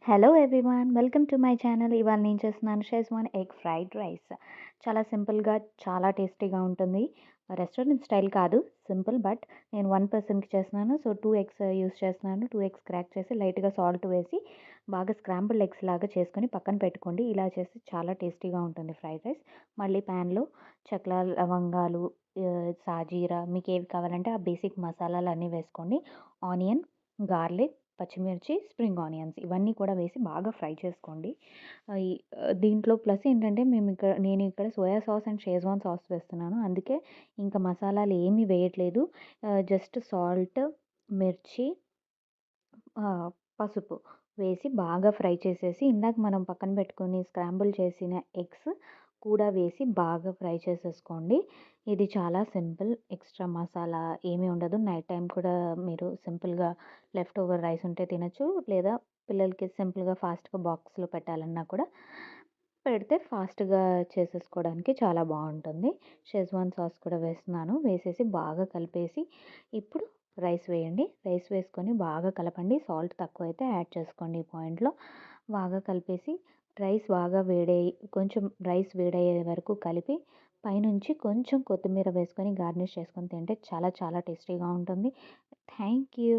Hello everyone, welcome to my channel. ఇవాళ నేను చేస్తున్నాను షెజ్వాన్ ఎగ్ ఫ్రైడ్ రైస్. చాలా సింపుల్గా, చాలా టేస్టీగా ఉంటుంది. రెస్టారెంట్ స్టైల్ కాదు, సింపుల్. బట్ నేను 1 పర్సన్కి చేస్తున్నాను. సో 2 ఎగ్స్ యూస్ చేస్తున్నాను. 2 ఎగ్స్ క్రాక్ చేసి లైట్గా సాల్ట్ వేసి బాగా స్క్రాంబుల్డ్ ఎగ్స్ లాగా చేసుకొని పక్కన పెట్టుకోండి. ఇలా చేస్తే చాలా టేస్టీగా ఉంటుంది ఫ్రైడ్ రైస్. మళ్ళీ ప్యాన్లో చెక్కల, లవంగాలు, సాజీరా, మీకు ఏవి కావాలంటే ఆ బేసిక్ మసాలాలు అన్నీ వేసుకోండి. ఆనియన్, గార్లిక్, పచ్చిమిర్చి, స్ప్రింగ్ ఆనియన్స్ ఇవన్నీ కూడా వేసి బాగా ఫ్రై చేసుకోండి. ఈ దీంట్లో ప్లస్ ఏంటంటే నేను ఇక్కడ soya sauce and Schezwan sauce వేస్తున్నాను. అందుకే ఇంకా మసాలాలు ఏమీ వేయట్లేదు. జస్ట్ సాల్ట్, మిర్చి, పసుపు వేసి బాగా ఫ్రై చేసేసి ఇందాక మనం పక్కన పెట్టుకొని స్క్రాంబుల్ చేసిన ఎగ్స్ కూడా వేసి బాగా ఫ్రై చేసేసుకోండి. ఇది చాలా సింపుల్. ఎక్స్ట్రా మసాలా ఏమీ ఉండదు. నైట్ టైం కూడా మీరు సింపుల్గా లెఫ్ట్ ఓవర్ రైస్ ఉంటే తినొచ్చు. లేదా పిల్లలకి సింపుల్గా ఫాస్ట్గా బాక్స్లో పెట్టాలన్నా కూడా పెడితే ఫాస్ట్గా చేసేసుకోవడానికి చాలా బాగుంటుంది. షెజ్వాన్ సాస్ కూడా వేస్తున్నాను. వేసేసి బాగా కలిపేసి ఇప్పుడు రైస్ వేయండి. రైస్ వేసుకొని బాగా కలపండి. సాల్ట్ తక్కువైతే యాడ్ చేసుకోండి ఈ పాయింట్లో. బాగా కలిపేసి కొంచెం రైస్ వేడయ్యే వరకు కలిపి పైనుంచి కొంచెం కొత్తిమీర వేసుకొని గార్నిష్ చేసుకొని తింటే చాలా చాలా టేస్టీగా ఉంటుంది. Thank you.